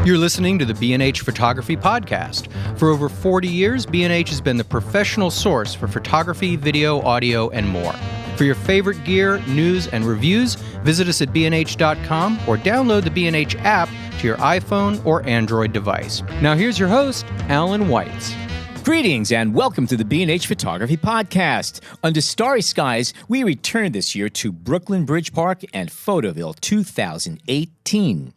You're listening to the B&H Photography Podcast. For over 40 years, B&H has been the professional source for photography, video, audio, and more. For your favorite gear, news, and reviews, visit us at bnh.com or download the B&H app to your iPhone or Android device. Now here's your host, Alan Weitz. Greetings and welcome to the B&H Photography Podcast. Under starry skies, we return this year to Brooklyn Bridge Park and Photoville 2018.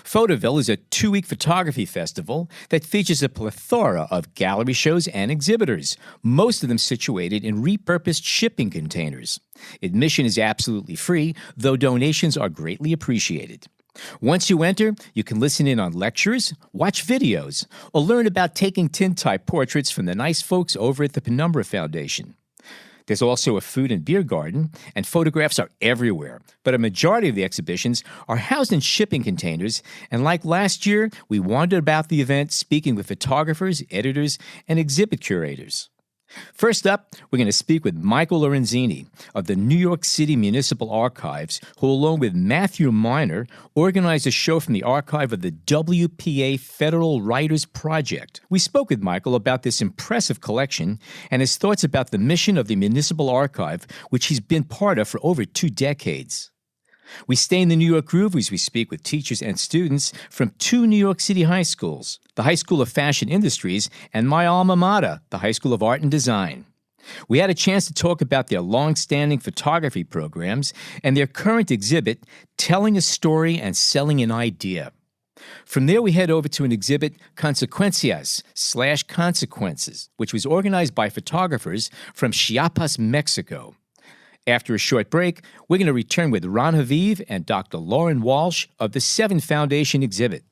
Photoville is a 2-week photography festival that features a plethora of gallery shows and exhibitors, most of them situated in repurposed shipping containers. Admission is absolutely free, though donations are greatly appreciated. Once you enter, you can listen in on lectures, watch videos, or learn about taking tintype portraits from the nice folks over at the Penumbra Foundation. There's also a food and beer garden, and photographs are everywhere. But a majority of the exhibitions are housed in shipping containers, and like last year, we wandered about the event speaking with photographers, editors, and exhibit curators. First up, we're going to speak with Michael Lorenzini of the New York City Municipal Archives, who along with Matthew Miner organized a show from the archive of the WPA Federal Writers Project. We spoke with Michael about this impressive collection and his thoughts about the mission of the Municipal Archive, which he's been part of for over 2 decades. We stay in the New York groove as we speak with teachers and students from 2 New York City high schools, the High School of Fashion Industries and my alma mater, the High School of Art and Design. We had a chance to talk about their long-standing photography programs and their current exhibit, Telling a Story and Selling an Idea. From there, we head over to an exhibit, Consecuencias/Consequences, which was organized by photographers from Chiapas, Mexico. After a short break, we're going to return with Ron Haviv and Dr. Lauren Walsh of the Seven Foundation exhibit.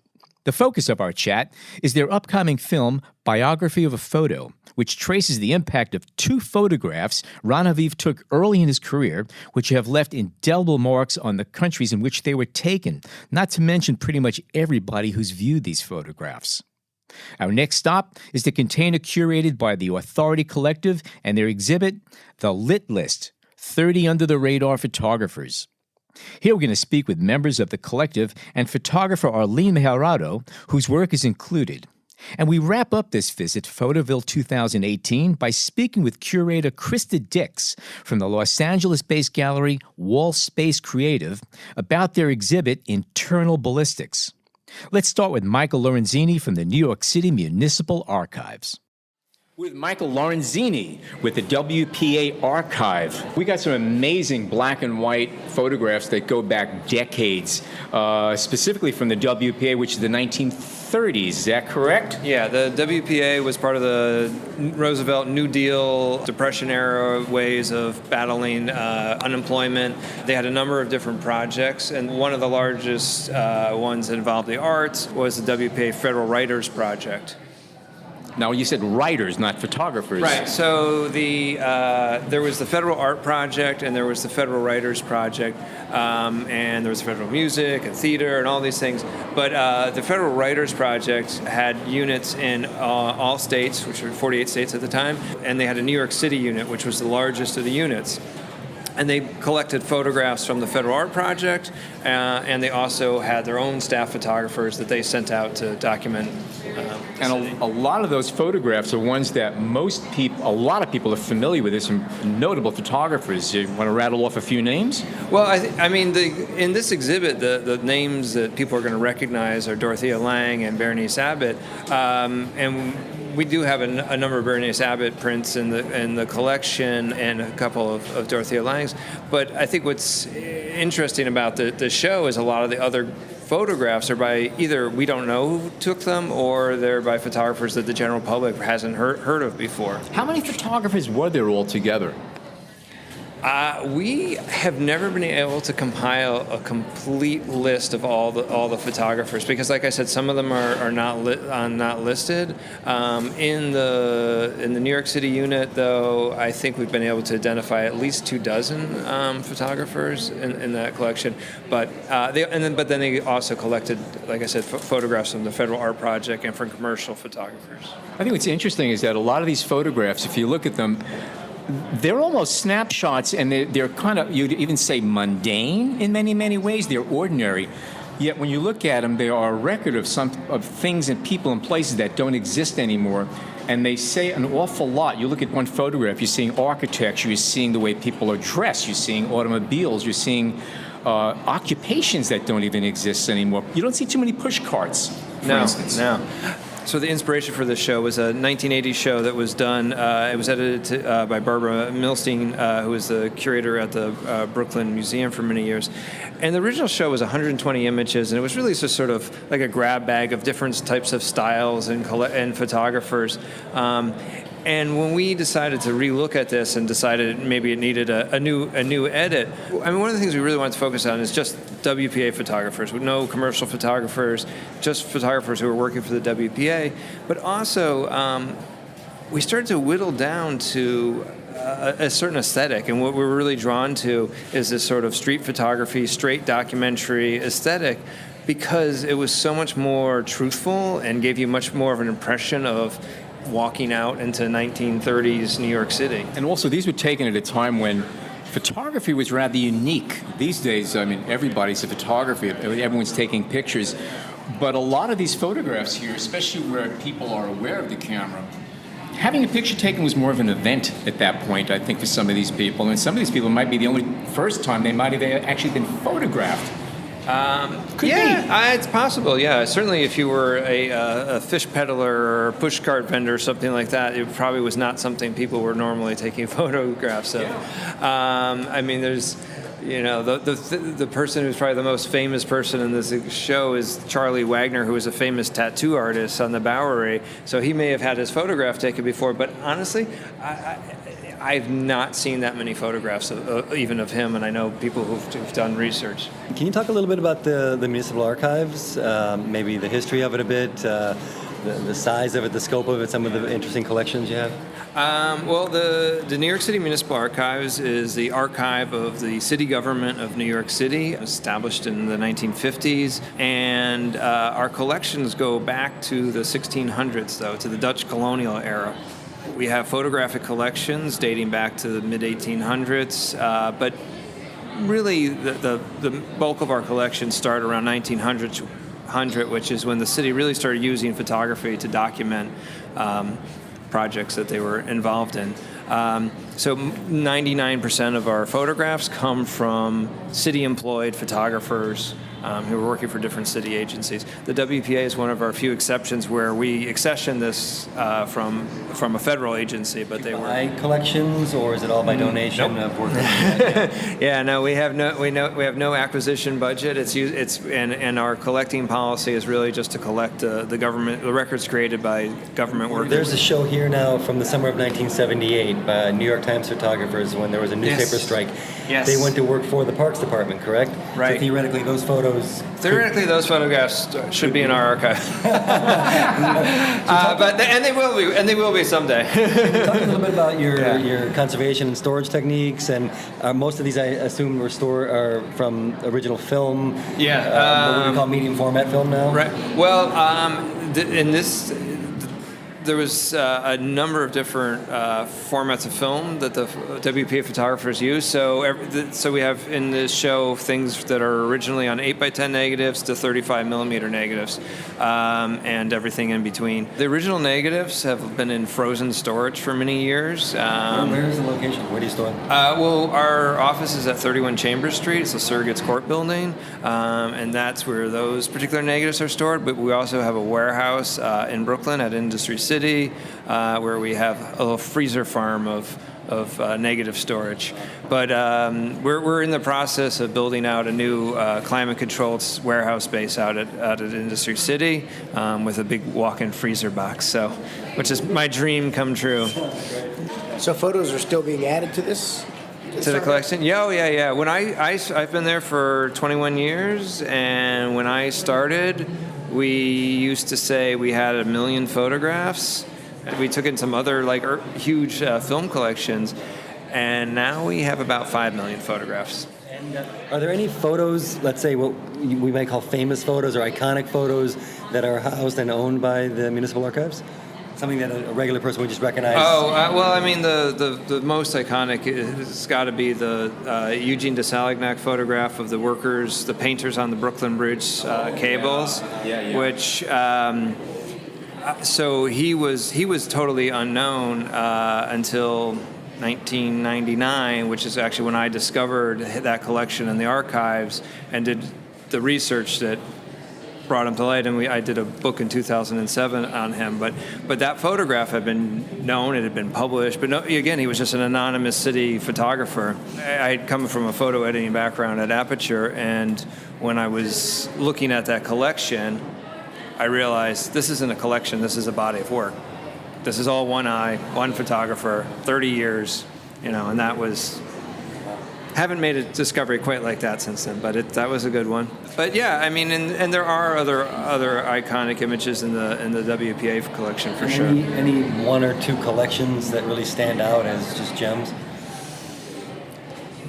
The focus of our chat is their upcoming film, Biography of a Photo, which traces the impact of 2 photographs Ron Haviv took early in his career, which have left indelible marks on the countries in which they were taken, not to mention pretty much everybody who's viewed these photographs. Our next stop is the container curated by the Authority Collective and their exhibit, The Lit List, 30 under-the-radar photographers. Here we're going to speak with members of the collective and photographer Arlene Mejarado, whose work is included. And we wrap up this visit to Photoville 2018 by speaking with curator Krista Dix from the Los Angeles-based gallery Wall Space Creative about their exhibit Internal Ballistics. Let's start with Michael Lorenzini from the New York City Municipal Archives. With Michael Lorenzini with the WPA Archive. We got some amazing black and white photographs that go back decades, specifically from the WPA, which is the 1930s. Is that correct? Yeah, the WPA was part of the Roosevelt New Deal, Depression-era ways of battling unemployment. They had a number of different projects, and one of the largest ones that involved the arts was the WPA Federal Writers Project. Now, you said writers, not photographers. Right. So there was the Federal Art Project, and there was the Federal Writers Project, and there was Federal Music and Theater and all these things. But the Federal Writers Project had units in all states, which were 48 states at the time, and they had a New York City unit, which was the largest of the units. And they collected photographs from the Federal Art Project, and they also had their own staff photographers that they sent out to document. And a lot of those photographs are ones that a lot of people are familiar with. There's some notable photographers. You want to rattle off a few names? Well, in this exhibit, the names that people are going to recognize are Dorothea Lange and Berenice Abbott, and we do have a number of Berenice Abbott prints in the collection and a couple of Dorothea Lange's. But I think what's interesting about the show is a lot of the other photographs are by either we don't know who took them or they're by photographers that the general public hasn't heard of before. How many photographers were there altogether? We have never been able to compile a complete list of all the photographers because, like I said, some of them are not listed. In the New York City unit, though, I think we've been able to identify at least 24 photographers in that collection. But then they also collected, like I said, photographs from the Federal Art Project and from commercial photographers. I think what's interesting is that a lot of these photographs, if you look at them, they're almost snapshots, and they're kind of, you'd even say, mundane in many, many ways. They're ordinary. Yet when you look at them, they are a record of things and people and places that don't exist anymore. And they say an awful lot. You look at one photograph, you're seeing architecture, you're seeing the way people are dressed, you're seeing automobiles, you're seeing occupations that don't even exist anymore. You don't see too many push carts, for instance. No. So the inspiration for this show was a 1980s show that was done. It was edited by Barbara Milstein, who was the curator at the Brooklyn Museum for many years. And the original show was 120 images, and it was really just sort of like a grab bag of different types of styles and photographers. And when we decided to relook at this and decided maybe it needed a new edit, I mean, one of the things we really wanted to focus on is just WPA photographers, with no commercial photographers, just photographers who are working for the WPA. But also, we started to whittle down to a certain aesthetic, and what we're really drawn to is this sort of street photography, straight documentary aesthetic, because it was so much more truthful and gave you much more of an impression of walking out into 1930s New York City. And also, these were taken at a time when photography was rather unique. These days, I mean, everybody's a photographer. Everyone's taking pictures. But a lot of these photographs here, especially where people are aware of the camera, having a picture taken was more of an event at that point, I think, for some of these people. And some of these people might be the only first time they might have actually been photographed. Could be. It's possible. Yeah, certainly if you were a fish peddler or a pushcart vendor or something like that, it probably was not something people were normally taking photographs of. Yeah. I mean, there's, the person who's probably the most famous person in this show is Charlie Wagner, who was a famous tattoo artist on the Bowery. So he may have had his photograph taken before, but honestly, I've not seen that many photographs even of him, and I know people who've done research. Can you talk a little bit about the Municipal Archives, maybe the history of it a bit, the size of it, the scope of it, some of the interesting collections you have? Well, the New York City Municipal Archives is the archive of the city government of New York City, established in the 1950s, and our collections go back to the 1600s, though, to the Dutch colonial era. We have photographic collections dating back to the mid-1800s, but really the bulk of our collections start around 1900, which is when the city really started using photography to document projects that they were involved in. So 99% of our photographs come from city-employed photographers who are working for different city agencies. The WPA is one of our few exceptions where we accession this from a federal agency, but they were by collections, or is it all by donation? Nope. Of work? Yeah, no, we have no acquisition budget. And our collecting policy is really just to collect the records created by government workers. There's a show here now from the summer of 1978 by New York Times photographers when there was a newspaper strike. Yes. They went to work for the Parks Department, correct? Right. So theoretically, those photos. Those photographs should be in our archive. And they will be someday. Talk a little bit about your conservation and storage techniques, and most of these, I assume, are from original film. Yeah. What we call medium format film now. Right. Well, in this. There was a number of different formats of film that the WPA photographers use. So we have in this show things that are originally on 8x10 negatives to 35 millimeter negatives, and everything in between. The original negatives have been in frozen storage for many years. Where is the location? Where do you store them? Well, our office is at 31 Chambers Street. It's the Surrogates Court building, and that's where those particular negatives are stored. But we also have a warehouse in Brooklyn at Industry City, where we have a little freezer farm of negative storage. But we're in the process of building out a new climate-controlled warehouse space out at Industry City with a big walk-in freezer box, which is my dream come true. So photos are still being added to this? To the collection? Yeah. When I've been there for 21 years, and when I started, we used to say we had 1 million photographs. We took in some other huge film collections, and now we have about 5 million photographs. And are there any photos, let's say what we might call famous photos or iconic photos, that are housed and owned by the Municipal Archives? Something that a regular person would just recognize? Well, I mean, the most iconic has got to be the Eugene de Salignac photograph of the workers, the painters on the Brooklyn Bridge cables, which. So he was totally unknown until 1999, which is actually when I discovered that collection in the archives and did the research that brought him to light. And I did a book in 2007 on him. But that photograph had been known, it had been published. But again, he was just an anonymous city photographer. I had come from a photo editing background at Aperture, and when I was looking at that collection, I realized this isn't a collection, this is a body of work. This is all one eye, one photographer, 30 years, and that was, haven't made a discovery quite like that since then, but that was a good one. But yeah, I mean, and there are other iconic images in the WPA collection for sure. Any one or two collections that really stand out as just gems?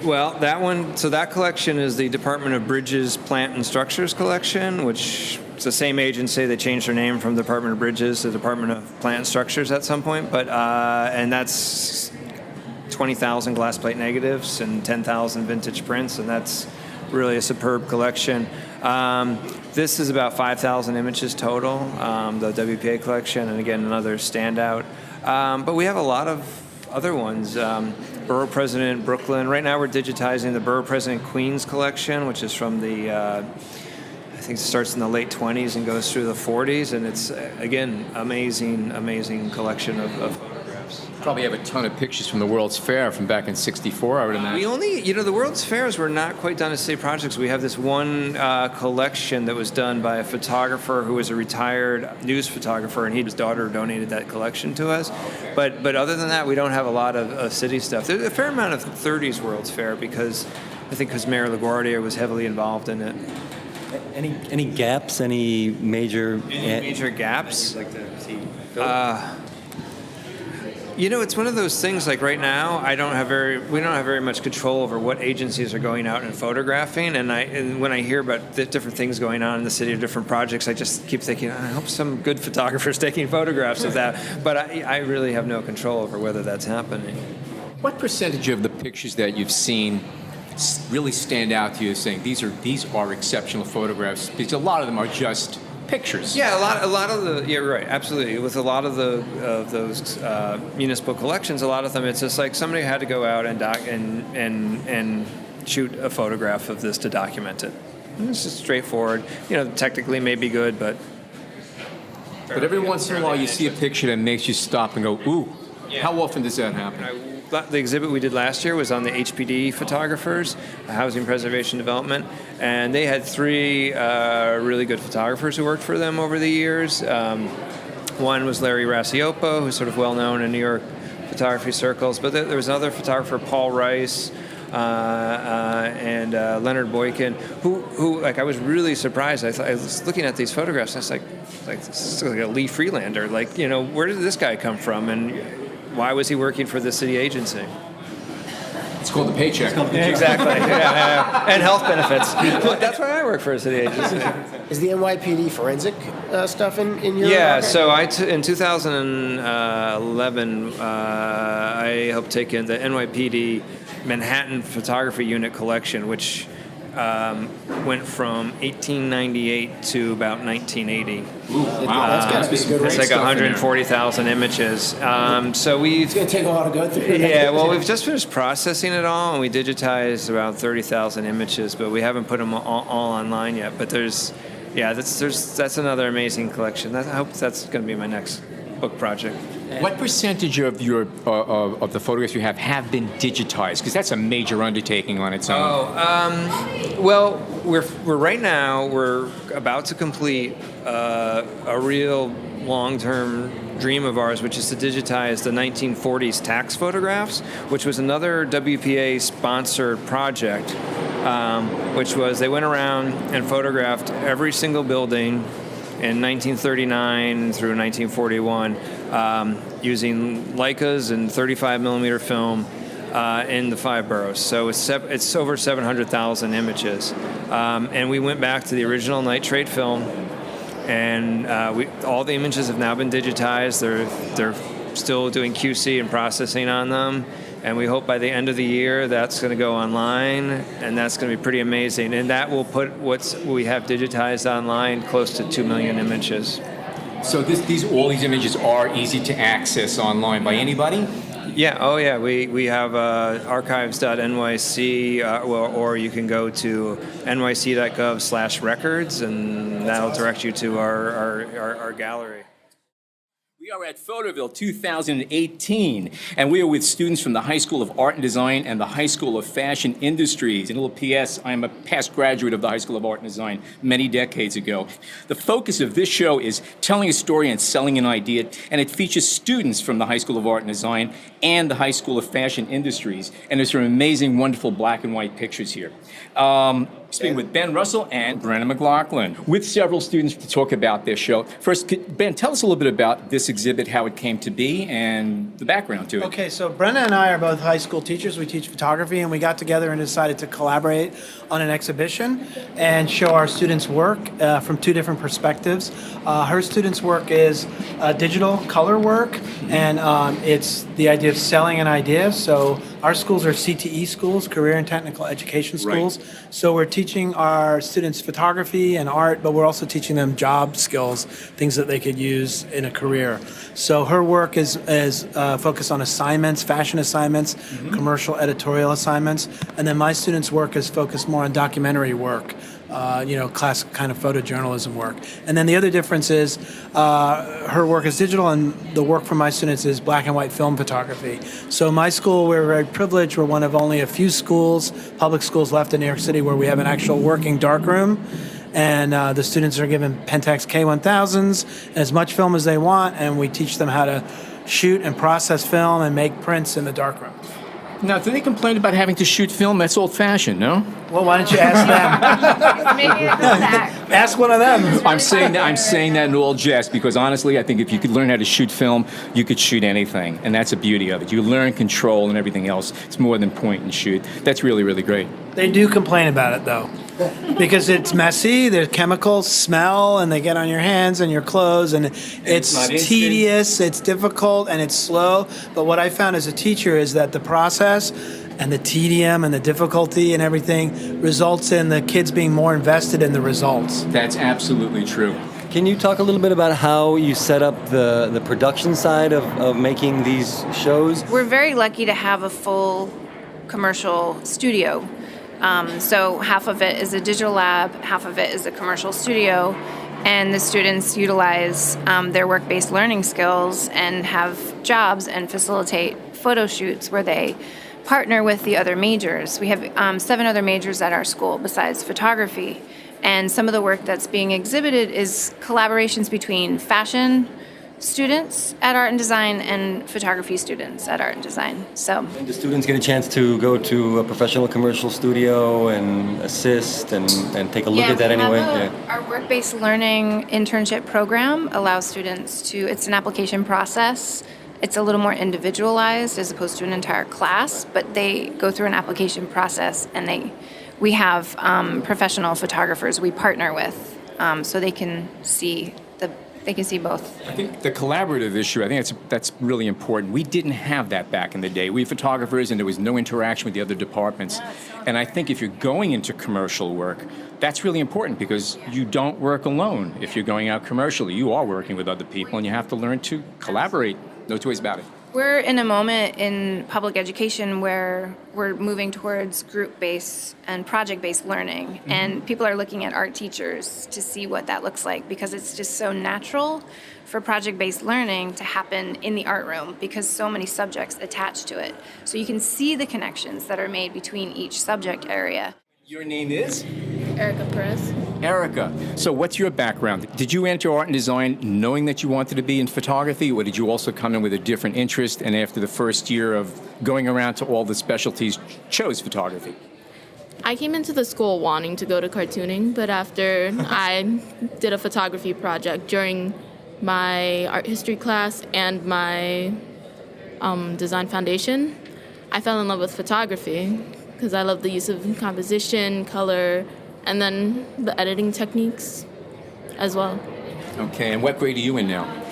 Well, that collection is the Department of Bridges Plant and Structures collection, which it's the same agency. They changed their name from Department of Bridges to Department of Plant and Structures at some point. But and that's 20,000 glass plate negatives and 10,000 vintage prints, and that's really a superb collection. This is about 5,000 images total, the WPA collection, and again another standout. But we have a lot of other ones. Borough President Brooklyn. Right now we're digitizing the Borough President Queens collection, which is from the I think it starts in the late 20s and goes through the 40s, and it's, again, amazing collection of photographs. Probably have a ton of pictures from the World's Fair from back in '64, I would imagine. We only, the World's Fairs were not quite done as state projects. We have this one collection that was done by a photographer who was a retired news photographer, and his daughter donated that collection to us. But other than that, we don't have a lot of city stuff. There's a fair amount of 30s World's Fair because Mayor LaGuardia was heavily involved in it. Any gaps? Any major gaps? Like to see. It's one of those things. Like right now, we don't have very much control over what agencies are going out and photographing. And when I hear about the different things going on in the city or different projects, I just keep thinking, I hope some good photographer's taking photographs of that. But I really have no control over whether that's happening. What percentage of the pictures that you've seen really stand out to you as saying these are exceptional photographs? Because a lot of them are just pictures. Yeah, a lot of the right, absolutely. With a lot of those municipal collections, a lot of them it's just like somebody had to go out and shoot a photograph of this to document it. And it's just straightforward. Technically may be good, but every once in a while you see a picture that makes you stop and go, ooh. Yeah. How often does that happen? The exhibit we did last year was on the HPD photographers, Housing Preservation Development, and they had 3 really good photographers who worked for them over the years. One was Larry Rasiopo, who's sort of well-known in New York photography circles, but there was another photographer, Paul Rice, and Leonard Boykin, who I was really surprised. I was looking at these photographs, and I was like this is like a Lee Freelander. Where did this guy come from? And why was he working for the city agency? It's called the paycheck. Exactly. Yeah. And health benefits. That's why I work for a city agency. Is the NYPD forensic stuff in your? Yeah. So in 2011, I helped take in the NYPD Manhattan Photography Unit collection, which went from 1898 to about 1980. Ooh, wow. That's got to be good. It's like 140,000 images. So it's going to take a while to go through. Yeah, well, we've just finished processing it all, and we digitized around 30,000 images, but we haven't put them all online yet. But that's another amazing collection. I hope that's going to be my next book project. What percentage of your of the photographs you have been digitized? Because that's a major undertaking on its own. Well, we're right now we're about to complete a real long-term dream of ours, which is to digitize the 1940s tax photographs, which was another WPA-sponsored project, which was they went around and photographed every single building in 1939 through 1941, using Leicas and 35 millimeter film in the 5 boroughs. So it's over 700,000 images. And we went back to the original nitrate film and all the images have now been digitized. They're still doing QC and processing on them, and we hope by the end of the year that's going to go online, and that's going to be pretty amazing. And that will put what we have digitized online close to 2 million images. So all these images are easy to access online by anybody? Yeah, oh yeah, we have archives.nyc, or you can go to nyc.gov/records, and that'll direct you to our gallery. We are at Photoville 2018, and we are with students from the High School of Art and Design and the High School of Fashion Industries. And a little P.S., I'm a past graduate of the High School of Art and Design many decades ago. The focus of this show is telling a story and selling an idea, and it features students from the High School of Art and Design and the High School of Fashion Industries. And there's some amazing, wonderful black and white pictures here. Speaking with Ben Russell and Brenna McLaughlin, with several students to talk about their show. First, Ben, tell us a little bit about this exhibit, how it came to be, and the background to it. Okay, so Brenna and I are both high school teachers. We teach photography, and we got together and decided to collaborate on an exhibition and show our students' work from two different perspectives. Her students' work is digital color work, and it's the idea of selling an idea. So our schools are CTE schools, career and technical education schools. Right. So we're teaching our students photography and art, but we're also teaching them job skills, things that they could use in a career. So her work is focused on assignments, fashion assignments, commercial editorial assignments, and then my students' work is focused more on documentary work. Classic kind of photojournalism work. And then the other difference is her work is digital, and the work from my students is black and white film photography. So my school, we're very privileged. We're one of only a few schools, public schools left in New York City, where we have an actual working darkroom. And the students are given Pentax K1000s and as much film as they want, and we teach them how to shoot and process film and make prints in the darkroom. Now, do they complain about having to shoot film? That's old-fashioned, no? Well, why don't you ask them? Maybe it goes back. Ask one of them. I'm saying that in all jest because honestly, I think if you could learn how to shoot film, you could shoot anything, and that's the beauty of it. You learn control and everything else. It's more than point and shoot. That's really, really great. They do complain about it, though, because it's messy, there's chemicals, smell, and they get on your hands and your clothes, and it's not instant. tedious, it's difficult, and it's slow. But what I found as a teacher is that the process and the tedium and the difficulty and everything results in the kids being more invested in the results. That's absolutely true. Can you talk a little bit about how you set up the production side of making these shows? We're very lucky to have a full commercial studio. So half of it is a digital lab, half of it is a commercial studio, and the students utilize their work-based learning skills and have jobs and facilitate photo shoots where they partner with the other majors. We have 7 other majors at our school besides photography, and some of the work that's being exhibited is collaborations between fashion students at Art and Design and photography students at Art and Design. So And the students get a chance to go to a professional commercial studio and assist and take a look at that anyway. Our work-based learning internship program allows students to, it's an application process. It's a little more individualized as opposed to an entire class, but they go through an application process, and we have professional photographers we partner with, so they can see both. I think the collaborative issue, I think that's really important. We didn't have that back in the day. We had photographers, and there was no interaction with the other departments. And I think if you're going into commercial work, that's really important because you don't work alone. If you're going out commercially, you are working with other people, and you have to learn to collaborate. No two ways about it. We're in a moment in public education where we're moving towards group-based and project-based learning, and people are looking at art teachers to see what that looks like, because it's just so natural for project-based learning to happen in the art room because so many subjects attach to it. So you can see the connections that are made between each subject area. Your name is? Erica Perez. Erica. So what's your background? Did you enter art and design knowing that you wanted to be in photography, or did you also come in with a different interest and after the first year of going around to all the specialties chose photography? I came into the school wanting to go to cartooning, but after I did a photography project during my art history class and my design foundation, I fell in love with photography because I love the use of composition, color, and then the editing techniques as well. Okay, and what grade are you in now?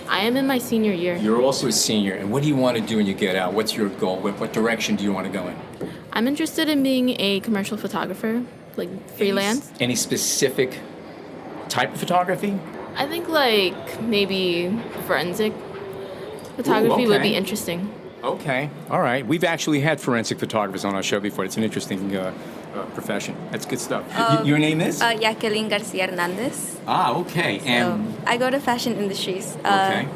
I am in my senior year. You're also a senior, and what do you want to do when you get out? What's your goal? What direction do you want to go in? I'm interested in being a commercial photographer, like freelance. Any specific type of photography? I think like maybe forensic photography would be interesting. Okay, all right. We've actually had forensic photographers on our show before. It's an interesting profession. That's good stuff. Your name is? Jacqueline Garcia Hernandez. Ah, okay. And So I go to fashion industries. okay.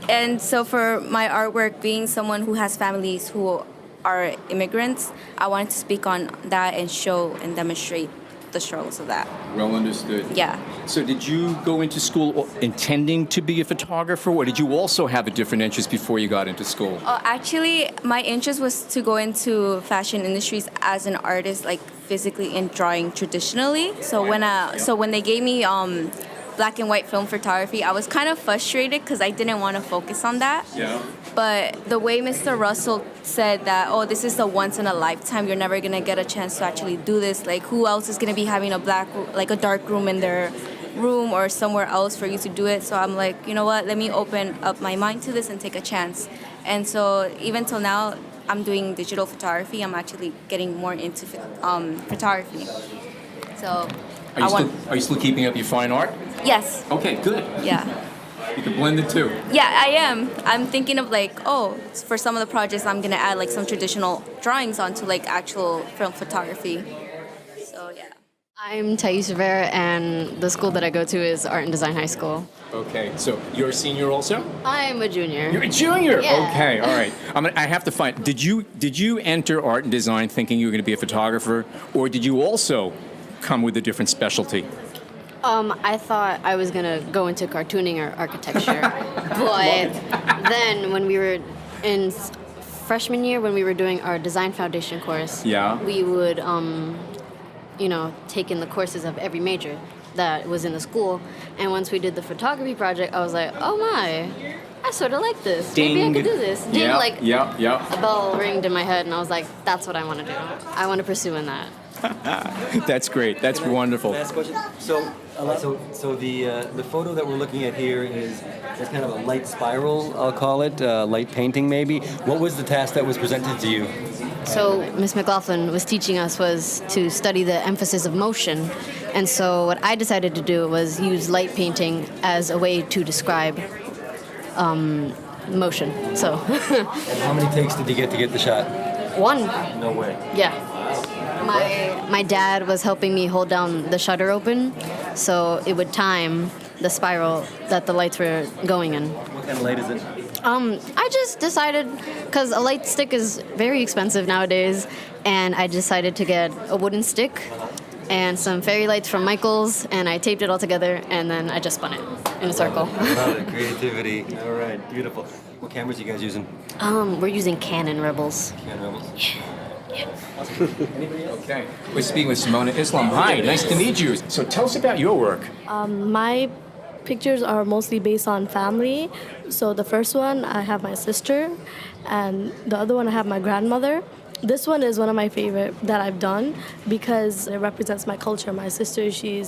And so for my artwork, being someone who has families who are immigrants, I wanted to speak on that and show and demonstrate the struggles of that. Well understood. Yeah. So did you go into school intending to be a photographer, or did you also have a different interest before you got into school? Actually, my interest was to go into fashion industries as an artist, like physically in drawing traditionally. So when they gave me black and white film photography, I was kind of frustrated because I didn't want to focus on that. Yeah. But the way Mr. Russell said that, oh, this is the once in a lifetime, you're never gonna get a chance to actually do this. Like, who else is gonna be having a dark room in their room or somewhere else for you to do it? So I'm like, you know what? Let me open up my mind to this and take a chance. And so even till now, I'm doing digital photography. I'm actually getting more into photography. So Are you still keeping up your fine art? Yes. Okay, good. Yeah. You can blend the two. Yeah, I am. I'm thinking of for some of the projects, I'm gonna add like some traditional drawings onto like actual film photography. So yeah. I'm Thais Rivera, and the school that I go to is Art and Design High School. Okay, so you're a senior also? I'm a junior. You're a junior. Yeah. Okay, all right. I have to find. Did you enter art and design thinking you were going to be a photographer, or did you also come with a different specialty? I thought I was gonna go into cartooning or architecture, but then when we were in freshman year, when we were doing our design foundation course, we would, take in the courses of every major that was in the school. And once we did the photography project, I was like, oh my, I sort of like this. Ding. Maybe I could do this. Ding, Yeah. a bell ringed in my head, and I was like, that's what I want to do. I want to pursue in that. That's great. That's wonderful. Last question. So the photo that we're looking at here is kind of a light spiral, I'll call it, light painting maybe. What was the task that was presented to you? So Ms. McLaughlin was teaching us was to study the emphasis of motion. And so what I decided to do was use light painting as a way to describe motion. So And how many takes did you get to get the shot? one. No way. Yeah. My dad was helping me hold down the shutter open, so it would time the spiral that the lights were going in. What kind of light is it? I just decided, because a light stick is very expensive nowadays, and I decided to get a wooden stick and some fairy lights from Michaels, and I taped it all together, and then I just spun it in a circle. Love it. Creativity. All right. Beautiful. What cameras are you guys using? We're using Canon Rebels. Canon Rebels? Okay. We're speaking with Simona Islam. Hi, nice to meet you. So tell us about your work. My pictures are mostly based on family. So the first one, I have my sister, and the other one, I have my grandmother. This one is one of my favorite that I've done because it represents my culture. My sister, she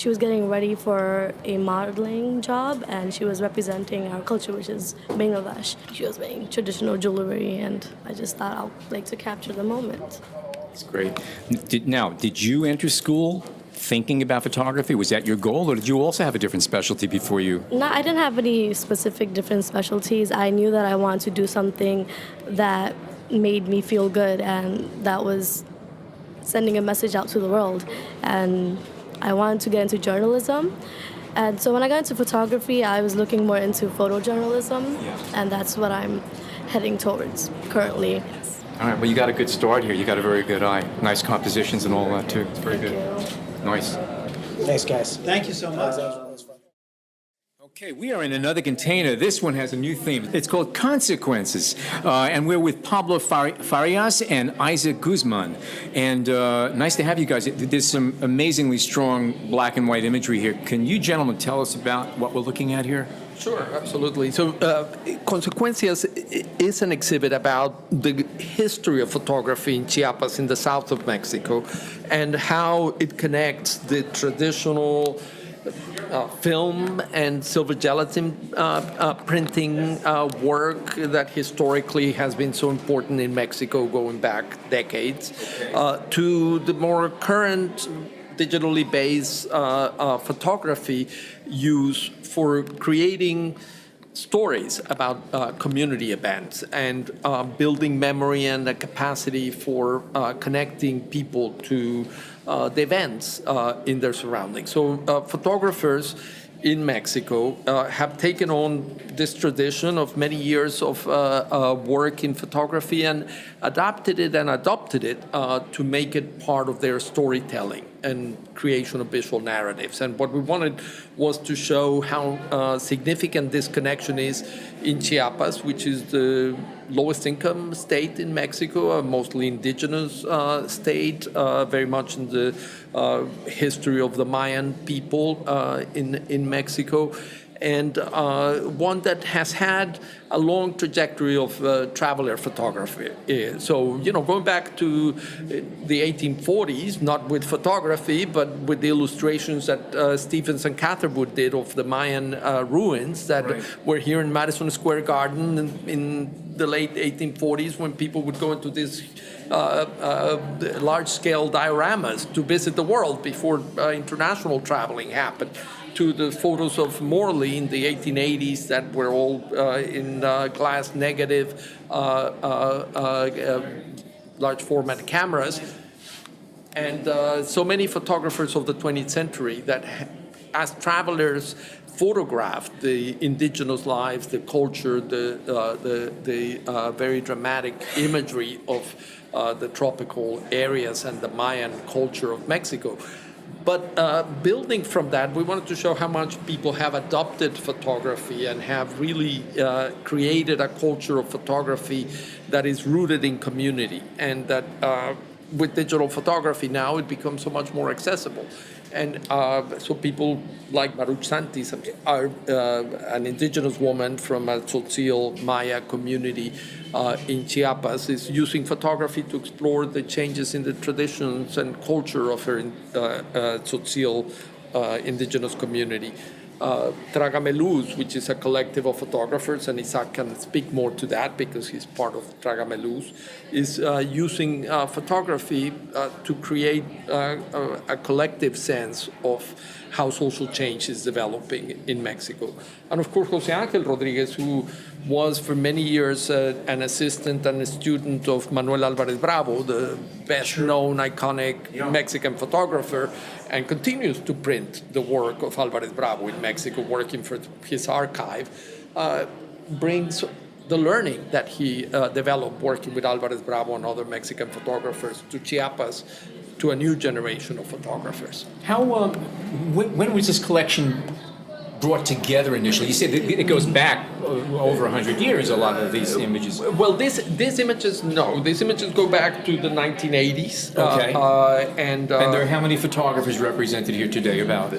was getting ready for a modeling job, and she was representing our culture, which is Bangladesh. She was wearing traditional jewelry, and I just thought I'd like to capture the moment. That's great. Did you enter school thinking about photography? Was that your goal, or did you also have a different specialty before you? No, I didn't have any specific different specialties. I knew that I wanted to do something that made me feel good, and that was sending a message out to the world. And I wanted to get into journalism. And so when I got into photography, I was looking more into photojournalism, and that's what I'm heading towards currently. All right, well, you got a good start here. You got a very good eye. Nice compositions and all that, too. It's very good. Nice. Thanks, guys. Thank you so much. Okay, we are in another container. This one has a new theme. It's called Consequences. And we're with Pablo Farias and Isaac Guzman. And nice to have you guys. There's some amazingly strong black and white imagery here. Can you gentlemen tell us about what we're looking at here? Sure, absolutely. So, Consecuencias is an exhibit about the history of photography in Chiapas, in the south of Mexico, and how it connects the traditional film and silver gelatin printing work that historically has been so important in Mexico going back decades, to the more current digitally based photography used for creating stories about community events and building memory and the capacity for connecting people to the events in their surroundings. So photographers in Mexico have taken on this tradition of many years of work in photography and adapted it and adopted it to make it part of their storytelling and creation of visual narratives. And what we wanted was to show how significant this connection is in Chiapas, which is the lowest income state in Mexico, a mostly indigenous state, very much in the history of the Mayan people in Mexico, and one that has had a long trajectory of traveler photography. So, going back to the 1840s, not with photography, but with the illustrations that Stephens and Catherwood did of the Mayan ruins that were here in Madison Square Garden in the late 1840s, when people would go into these large-scale dioramas to visit the world before international traveling happened, to the photos of Morley in the 1880s that were all in glass negative, large format cameras. And so many photographers of the 20th century that, as travelers, photographed the indigenous lives, the culture, the very dramatic imagery of the tropical areas and the Mayan culture of Mexico. But building from that, we wanted to show how much people have adopted photography and have really created a culture of photography that is rooted in community, and that with digital photography now it becomes so much more accessible. And so people like Maruch Santis are an indigenous woman from a Tzotzil Maya community in Chiapas, is using photography to explore the changes in the traditions and culture of her Tzotzil indigenous community. Trágame Luz, which is a collective of photographers, and Isaac can speak more to that because he's part of Trágame Luz, is using photography to create a collective sense of how social change is developing in Mexico. And of course, José Ángel Rodríguez, who was for many years an assistant and a student of Manuel Álvarez Bravo, the best-known iconic Mexican photographer, and continues to print the work of Álvarez Bravo in Mexico, working for his archive, brings the learning that he developed working with Álvarez Bravo and other Mexican photographers to Chiapas, to a new generation of photographers. How, when was this collection brought together initially? You said it goes back over 100 years, a lot of these images. Well, these images go back to the 1980s. Okay. And there are how many photographers represented here today? About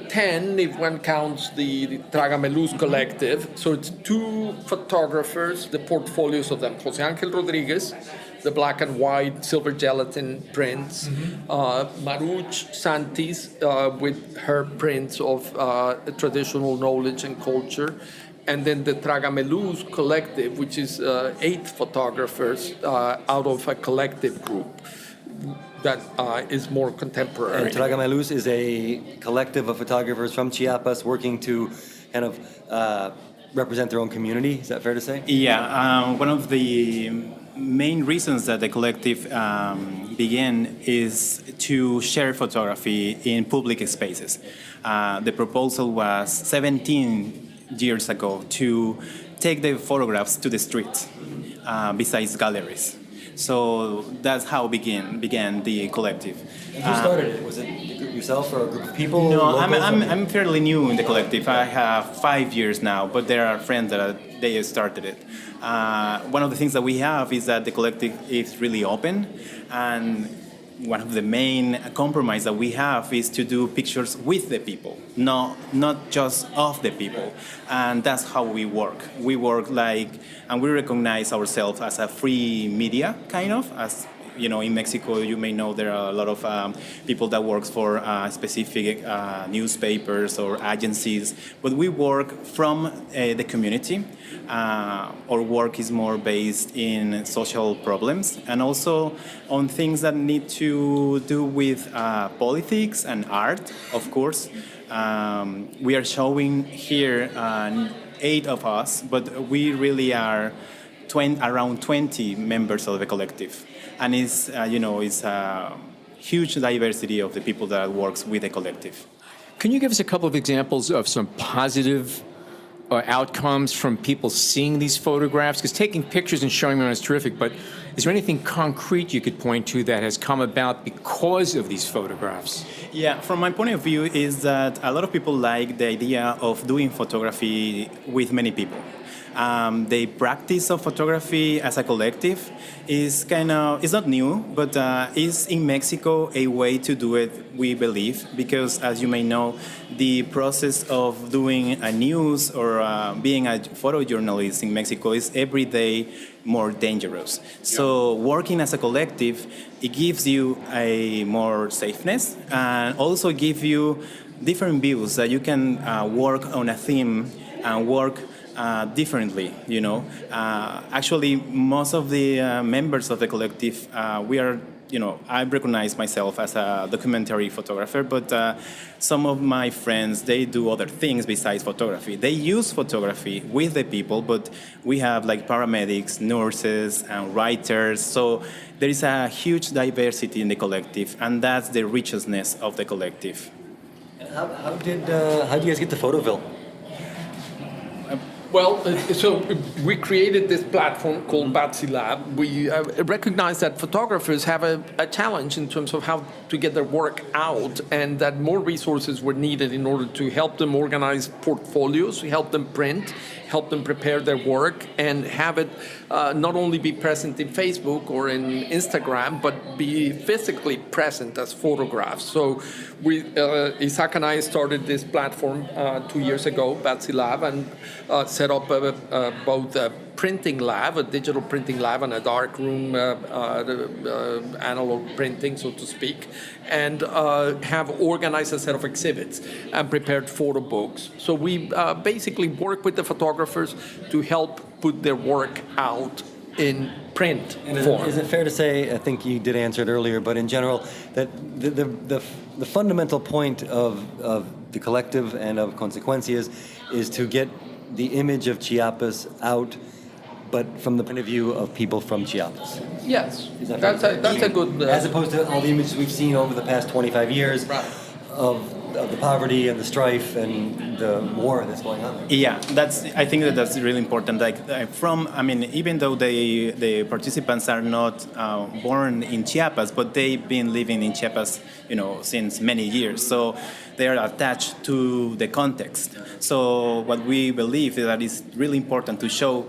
10 if one counts the Trágame Luz collective. So it's 2 photographers, the portfolios of them. José Ángel Rodríguez, the black and white silver gelatin prints, Maruch Santis with her prints of traditional knowledge and culture, and then the Trágame Luz collective, which is 8 photographers out of a collective group that is more contemporary. And Trágame Luz is a collective of photographers from Chiapas working to kind of represent their own community. Is that fair to say? Yeah, one of the main reasons that the collective began is to share photography in public spaces. The proposal was 17 years ago to take the photographs to the streets besides galleries. So that's how began the collective. And who started it? Was it yourself or a group of people? No, I'm fairly new in the collective. I have 5 years now, but there are friends that they started it. One of the things that we have is that the collective is really open, and one of the main compromise that we have is to do pictures with the people, not just of the people. And that's how we work. We work and we recognize ourselves as a free media, kind of, as in Mexico, you may know there are a lot of people that works for specific newspapers or agencies, but we work from the community. Our work is more based in social problems and also on things that need to do with politics and art, of course. We are showing here 8 of us, but we really are around 20 members of the collective, and it's a huge diversity of the people that works with the collective. Can you give us a couple of examples of some positive outcomes from people seeing these photographs? Because taking pictures and showing them is terrific, but is there anything concrete you could point to that has come about because of these photographs? Yeah, from my point of view is that a lot of people like the idea of doing photography with many people. The practice of photography as a collective is it's not new, but is in Mexico a way to do it, we believe, because as you may know, the process of doing a news or being a photojournalist in Mexico is every day more dangerous. So working as a collective, it gives you a more safeness and also give you different views that you can work on a theme and work differently, Actually, most of the members of the collective, we are, I recognize myself as a documentary photographer, but some of my friends, they do other things besides photography. They use photography with the people, but we have like paramedics, nurses, and writers. So there is a huge diversity in the collective, and that's the richness of the collective. And how did you guys get to Photoville? Well, so we created this platform called Batsy Lab. We recognize that photographers have a challenge in terms of how to get their work out, and that more resources were needed in order to help them organize portfolios, help them print, help them prepare their work, and have it not only be present in Facebook or in Instagram, but be physically present as photographs. So Isaac and I started this platform 2 years ago, Batsy Lab, and set up both a printing lab, a digital printing lab, and a dark room, analog printing, so to speak, and have organized a set of exhibits and prepared photo books. So we basically work with the photographers to help put their work out in print form. Is it fair to say, I think you did answer it earlier, but in general, that the fundamental point of the collective and of Consecuencias is to get the image of Chiapas out, but from the point of view of people from Chiapas? Yes, that's a good... as opposed to all the images we've seen over the past 25 years of the poverty and the strife and the war that's going on. Yeah, I think that's really important. Even though the participants are not born in Chiapas, but they've been living in Chiapas, since many years. So they are attached to the context. So what we believe is that it's really important to show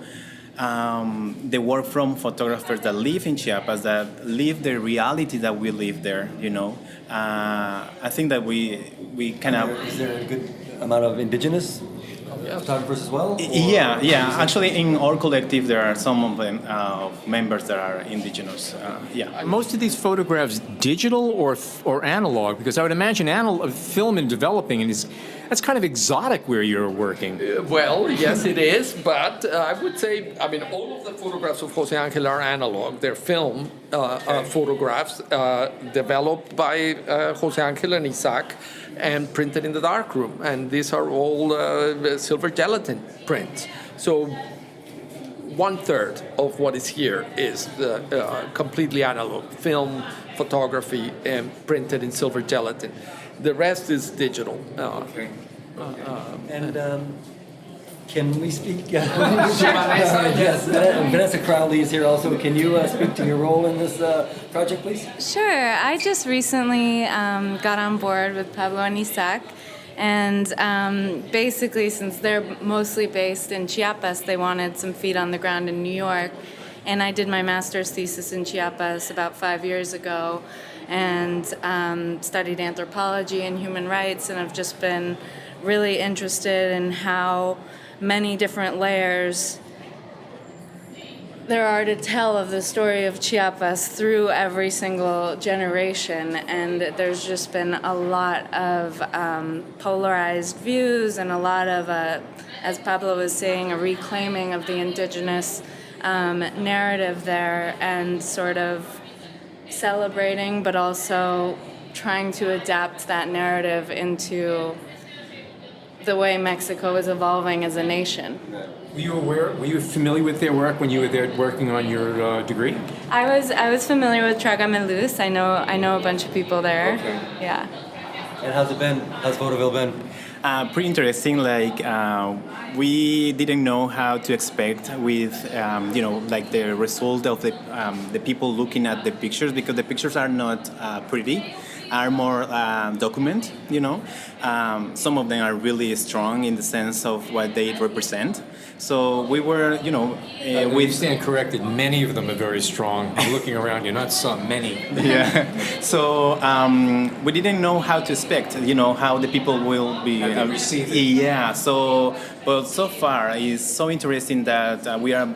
the work from photographers that live in Chiapas, that live the reality that we live there, I think that we kind of... Is there a good amount of indigenous photographers as well? Yeah. Actually, in our collective, there are some of them members that are indigenous. Most of these photographs digital or analog? Because I would imagine film and developing, and that's kind of exotic where you're working. Well, yes, it is, but I would say, all of the photographs of Jose Angel are analog. They're film photographs developed by Jose Angel and Isaac and printed in the darkroom. And these are all silver gelatin prints. So 1/3 of what is here is completely analog, film photography and printed in silver gelatin. The rest is digital. Okay. Can we speak? Yes, Vanessa Crowley is here also. Can you speak to your role in this project, please? Sure. I just recently got on board with Pablo and Isaac. And basically, since they're mostly based in Chiapas, they wanted some feet on the ground in New York. And I did my master's thesis in Chiapas about 5 years ago and studied anthropology and human rights, and I've just been really interested in how many different layers there are to tell of the story of Chiapas through every single generation, and there's just been a lot of polarized views and a lot of, as Pablo was saying, a reclaiming of the indigenous narrative there, and sort of celebrating, but also trying to adapt that narrative into the way Mexico is evolving as a nation. Were you familiar with their work when you were there working on your degree? I was familiar with Trágame Luz. I know a bunch of people there. Okay. Yeah. And how's it been? How's Photoville been? Pretty interesting. Like we didn't know how to expect with like the result of the people looking at the pictures, because the pictures are not pretty, are more document. Some of them are really strong in the sense of what they represent. So we were, we stand corrected. Many of them are very strong. I'm looking around, you're not so many. Yeah. So we didn't know how to expect, how the people will be receive it. Yeah. But so far it's so interesting that we are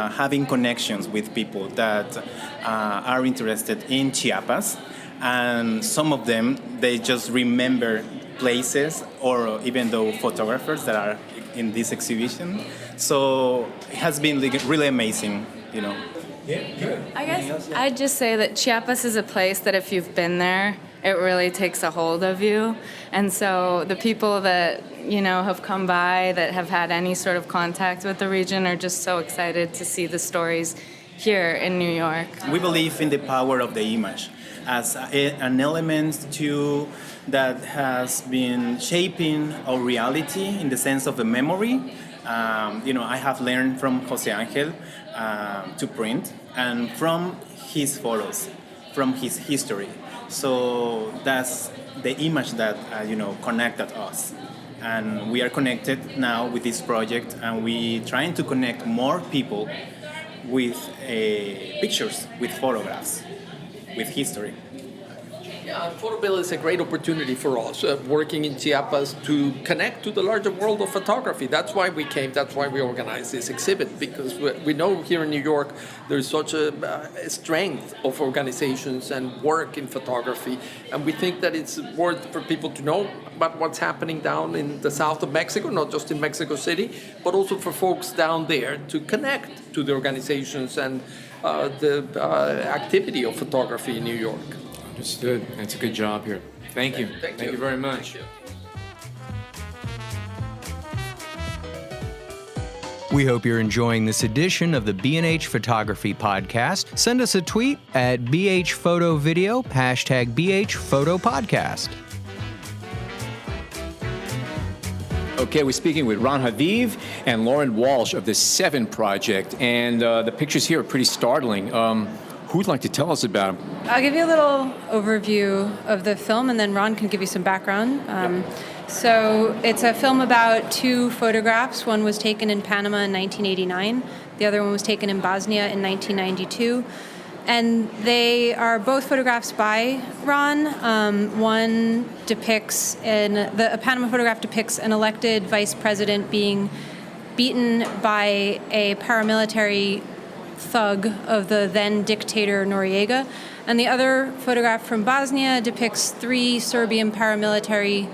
having connections with people that are interested in Chiapas, and some of them they just remember places or even though photographers that are in this exhibition. So it has been really amazing, Yeah, good. I guess I'd just say that Chiapas is a place that if you've been there, it really takes a hold of you. And so the people that, have come by, that have had any sort of contact with the region, are just so excited to see the stories here in New York. We believe in the power of the image as an element that has been shaping our reality in the sense of a memory. I have learned from Jose Angel to print, and from his photos, from his history. So that's the image that connected us, and we are connected now with this project, and we trying to connect more people with pictures, with photographs, with history. Yeah, Photoville is a great opportunity for us, working in Chiapas, to connect to the larger world of photography. That's why we came, that's why we organized this exhibit, because we know here in New York there's such a strength of organizations and work in photography, and we think that it's worth for people to know about what's happening down in the south of Mexico, not just in Mexico City, but also for folks down there to connect to the organizations and the activity of photography in New York. Understood. That's a good job here. Thank you. Thank you very much. We hope you're enjoying this edition of the B&H Photography Podcast. Send us a tweet at BHPhotoVideo, hashtag BHPhotoPodcast. Okay, we're speaking with Ron Haviv and Lauren Walsh of the 7 Project, and the pictures here are pretty startling. Who'd like to tell us about them? I'll give you a little overview of the film, and then Ron can give you some background. So it's a film about 2 photographs. One was taken in Panama in 1989. The other one was taken in Bosnia in 1992. And they are both photographs by Ron. One depicts, a Panama photograph depicts an elected vice president being beaten by a paramilitary thug of the then dictator Noriega. And the other photograph from Bosnia depicts 3 Serbian paramilitary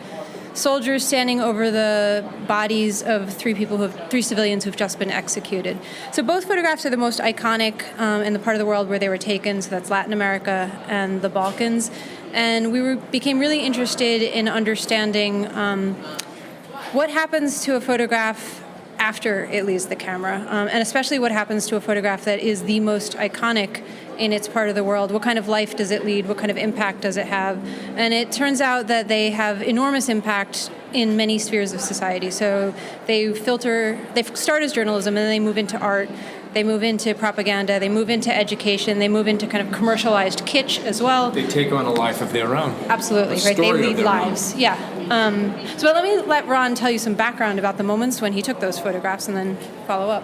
soldiers standing over the bodies of 3 civilians who've just been executed. So both photographs are the most iconic in the part of the world where they were taken, so that's Latin America and the Balkans. And we became really interested in understanding what happens to a photograph after it leaves the camera, and especially what happens to a photograph that is the most iconic in its part of the world. What kind of life does it lead? What kind of impact does it have? And it turns out that they have enormous impact in many spheres of society. So they start as journalism, and then they move into art, they move into propaganda, they move into education, they move into kind of commercialized kitsch as well. They take on a life of their own. Absolutely, right? They lead lives. Yeah. So let Ron tell you some background about the moments when he took those photographs, and then follow up.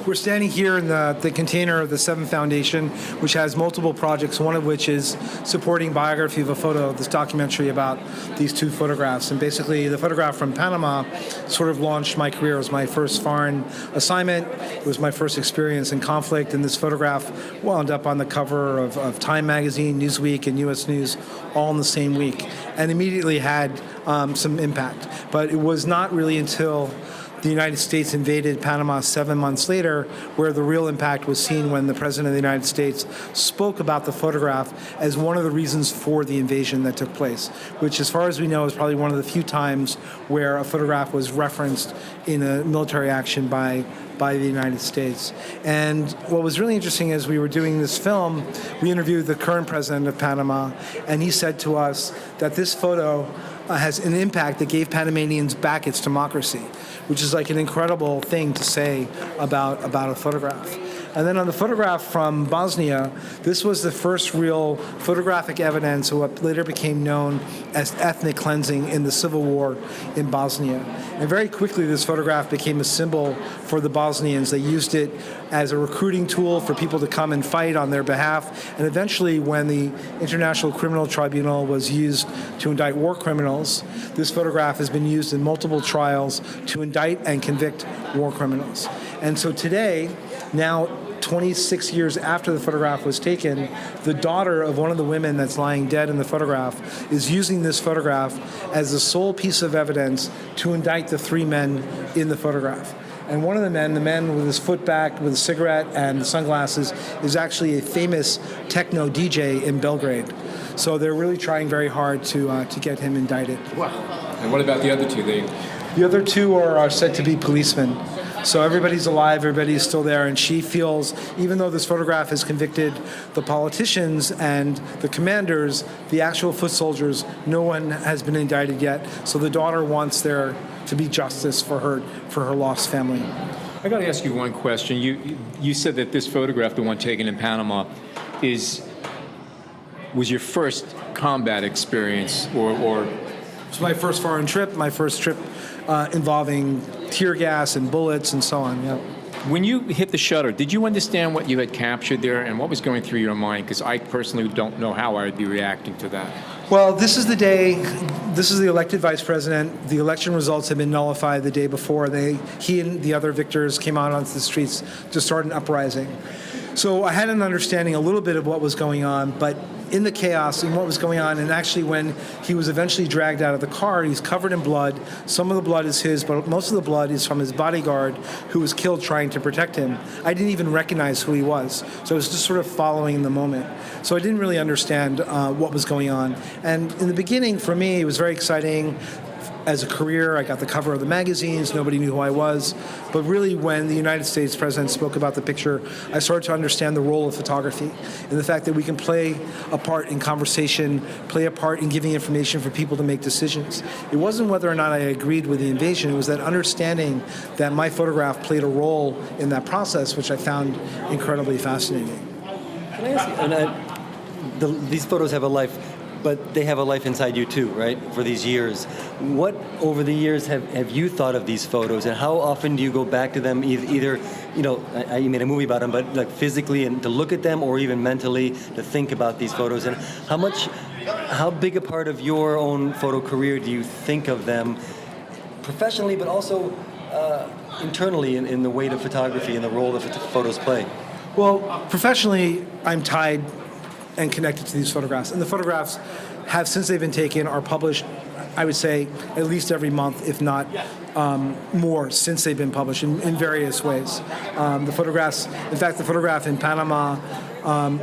We're standing here in the container of the Seven Foundation, which has multiple projects, one of which is supporting Biography of a Photo, this documentary about these two photographs. And basically, the photograph from Panama sort of launched my career. It was my first foreign assignment. It was my first experience in conflict. And this photograph wound up on the cover of Time Magazine, Newsweek, and U.S. News all in the same week, and immediately had some impact. But it was not really until the United States invaded Panama 7 months later, where the real impact was seen when the President of the United States spoke about the photograph as one of the reasons for the invasion that took place, which, as far as we know, is probably one of the few times where a photograph was referenced in a military action by the United States. And what was really interesting is we were doing this film, we interviewed the current president of Panama, and he said to us that this photo has an impact that gave Panamanians back its democracy, which is like an incredible thing to say about a photograph. And then on the photograph from Bosnia, this was the first real photographic evidence of what later became known as ethnic cleansing in the civil war in Bosnia. And very quickly, this photograph became a symbol for the Bosnians. They used it as a recruiting tool for people to come and fight on their behalf. And eventually, when the International Criminal Tribunal was used to indict war criminals, this photograph has been used in multiple trials to indict and convict war criminals. And so today, now 26 years after the photograph was taken, the daughter of one of the women that's lying dead in the photograph is using this photograph as the sole piece of evidence to indict the three men in the photograph. And one of the man with his foot back, with a cigarette and the sunglasses, is actually a famous techno DJ in Belgrade. So they're really trying very hard to get him indicted. Wow. And what about the other two? The other two are said to be policemen. So everybody's alive, everybody's still there, and she feels, even though this photograph has convicted the politicians and the commanders, the actual foot soldiers, no one has been indicted yet. So the daughter wants there to be justice for her lost family. I got to ask you one question. You said that this photograph, the one taken in Panama, was your first combat experience, or It's my first foreign trip, my first trip involving tear gas and bullets and so on. Yeah. When you hit the shutter, did you understand what you had captured there and what was going through your mind? Because I personally don't know how I would be reacting to that. Well, this is the day, this is the elected vice president. The election results had been nullified the day before. He and the other victors came out onto the streets to start an uprising. So I had an understanding a little bit of what was going on, but in the chaos and what was going on, and actually when he was eventually dragged out of the car, he's covered in blood. Some of the blood is his, but most of the blood is from his bodyguard who was killed trying to protect him. I didn't even recognize who he was, so I was just sort of following the moment. So I didn't really understand what was going on. And in the beginning, for me, it was very exciting. As a career, I got the cover of the magazines. Nobody knew who I was. But really, when the United States president spoke about the picture, I started to understand the role of photography and the fact that we can play a part in conversation, play a part in giving information for people to make decisions. It wasn't whether or not I agreed with the invasion. It was that understanding that my photograph played a role in that process, which I found incredibly fascinating. Can I ask you, these photos have a life, but they have a life inside you too, right, for these years. What, over the years, have you thought of these photos, and how often do you go back to them, either you made a movie about them, but like physically and to look at them, or even mentally to think about these photos, and how big a part of your own photo career do you think of them professionally, but also internally in the weight of photography and the role that photos play? Well, professionally, I'm tied and connected to these photographs. And the photographs have, since they've been taken, are published, I would say, at least every month, if not more, since they've been published in various ways. The photograph in Panama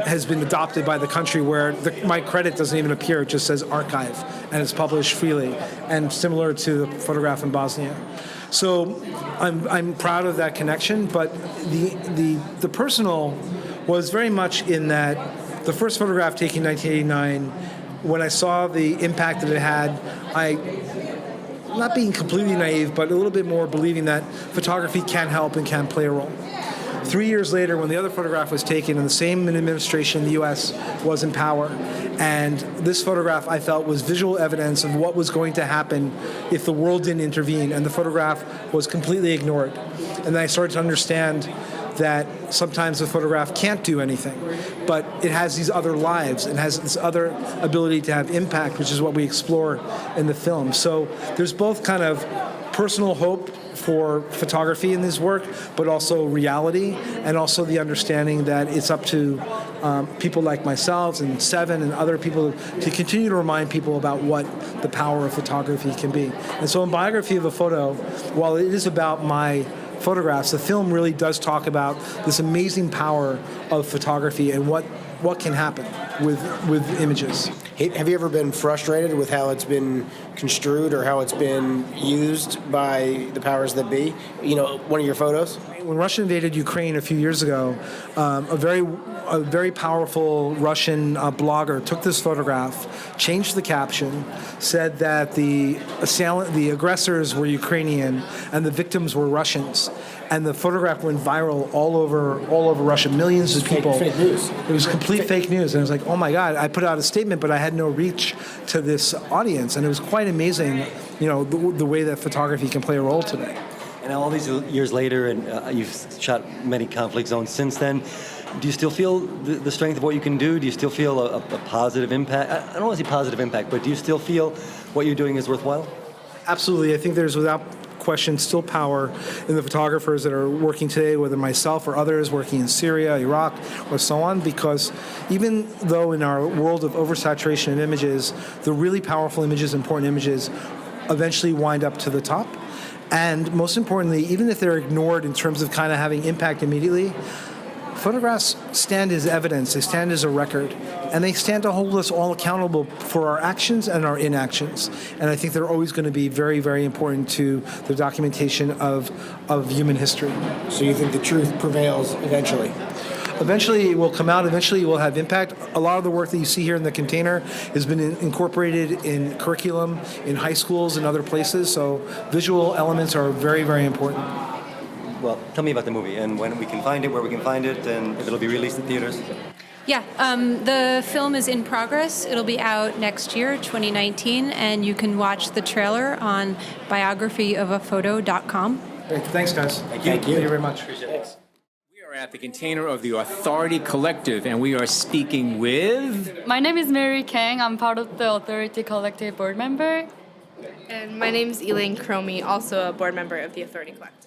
has been adopted by the country where my credit doesn't even appear. It just says archive, and it's published freely, and similar to the photograph in Bosnia. So I'm proud of that connection, but the personal was very much in that the first photograph taken in 1989, when I saw the impact that it had, not being completely naive, but a little bit more believing that photography can help and can play a role. 3 years later, when the other photograph was taken, and the same administration in the U.S. was in power, and this photograph, I felt, was visual evidence of what was going to happen if the world didn't intervene, and the photograph was completely ignored. And then I started to understand that sometimes a photograph can't do anything, but it has these other lives. It has this other ability to have impact, which is what we explore in the film. So there's both kind of personal hope for photography in this work, but also reality, and also the understanding that it's up to people like myself and Seven and other people to continue to remind people about what the power of photography can be. And so in Biography of a Photo, while it is about my photographs, the film really does talk about this amazing power of photography and what can happen with images. Hey, have you ever been frustrated with how it's been construed or how it's been used by the powers that be? You know, one of your photos? When Russia invaded Ukraine a few years ago, a very powerful Russian blogger took this photograph, changed the caption, said that the aggressors were Ukrainian and the victims were Russians. And the photograph went viral all over Russia. Millions of people. Fake news. It was complete fake news. And I was like, oh my God, I put out a statement, but I had no reach to this audience. And it was quite amazing, the way that photography can play a role today. And all these years later, and you've shot many conflict zones since then, do you still feel the strength of what you can do? Do you still feel a positive impact? I don't want to say positive impact, but do you still feel what you're doing is worthwhile? Absolutely. I think there's, without question, still power in the photographers that are working today, whether myself or others working in Syria, Iraq, or so on, because even though in our world of oversaturation of images, the really powerful images, important images, eventually wind up to the top. And most importantly, even if they're ignored in terms of kind of having impact immediately, photographs stand as evidence, they stand as a record, and they stand to hold us all accountable for our actions and our inactions. And I think they're always going to be very, very important to the documentation of human history. So you think the truth prevails eventually? Eventually it will come out, eventually it will have impact. A lot of the work that you see here in the container has been incorporated in curriculum, in high schools and other places, so visual elements are very, very important. Well, tell me about the movie and when we can find it, where we can find it, and if it'll be released in theaters. Yeah, the film is in progress. It'll be out next year, 2019, and you can watch the trailer on biographyofaphoto.com. Great. Thanks, guys. Thank you. Thank you very much. Appreciate it. We are at the container of the Authority Collective, and we are speaking with... My name is Mary Kang. I'm part of the Authority Collective board member. And my name is Elaine Cromie, also a board member of the Authority Collective.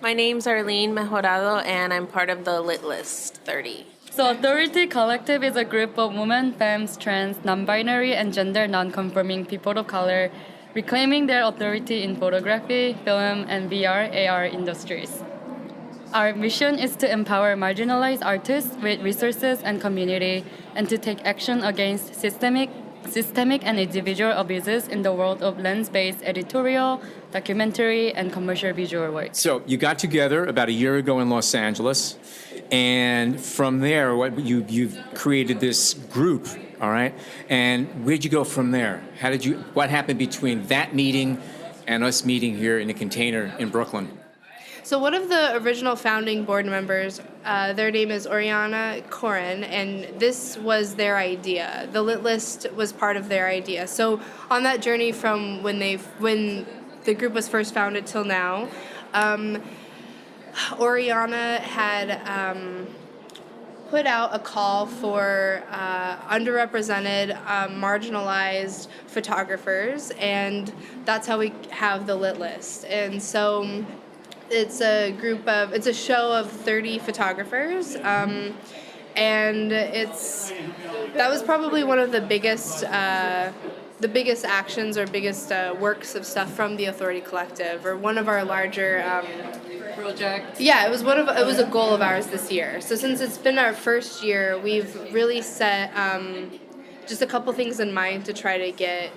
My name's Arlene Mejorado, and I'm part of the Lit List 30. So Authority Collective is a group of women, femmes, trans, non-binary, and gender non-conforming people of color reclaiming their authority in photography, film, and VR, AR industries. Our mission is to empower marginalized artists with resources and community, and to take action against systemic and individual abuses in the world of lens-based editorial, documentary, and commercial visual work. So you got together about a year ago in Los Angeles, and from there, you've created this group, all right? And where'd you go from there? What happened between that meeting and us meeting here in the container in Brooklyn? So one of the original founding board members, their name is Oriana Corin, and this was their idea. The Lit List was part of their idea. So on that journey from when the group was first founded till now, Oriana had put out a call for underrepresented, marginalized photographers, and that's how we have the Lit List. And so it's a show of 30 photographers, and that was probably one of the biggest actions or biggest works of stuff from the Authority Collective, or one of our larger projects. Yeah, it was a goal of ours this year. So since it's been our first year, we've really set just a couple things in mind to try to get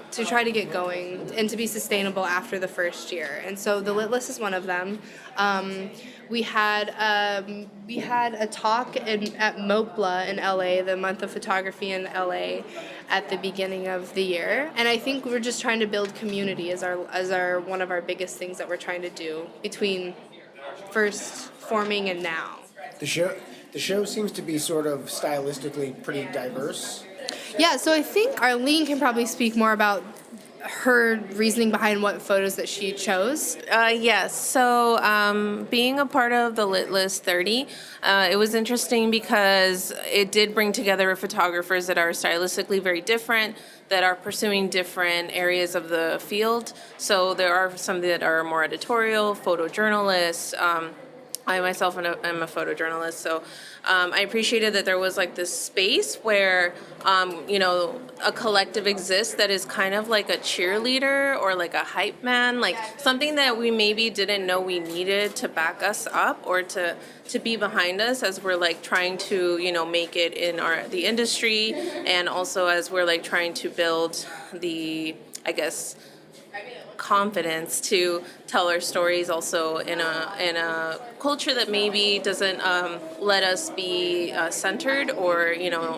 going and to be sustainable after the first year. And so the Lit List is one of them. We had a talk at MOPLA in LA, the Month of Photography in LA, at the beginning of the year. And I think we're just trying to build community as our one of our biggest things that we're trying to do between first forming and now. The show seems to be sort of stylistically pretty diverse. Yeah, so I think Arlene can probably speak more about her reasoning behind what photos that she chose? Yes. So being a part of the Lit List 30, it was interesting because it did bring together photographers that are stylistically very different, that are pursuing different areas of the field. So there are some that are more editorial, photojournalists. I myself am a photojournalist, so I appreciated that there was like this space where, a collective exists that is kind of like a cheerleader or like a hype man, like something that we maybe didn't know we needed to back us up or to be behind us as we're like trying to, make it in the industry, and also as we're like trying to build the, I guess, confidence to tell our stories also in a culture that maybe doesn't let us be centered, or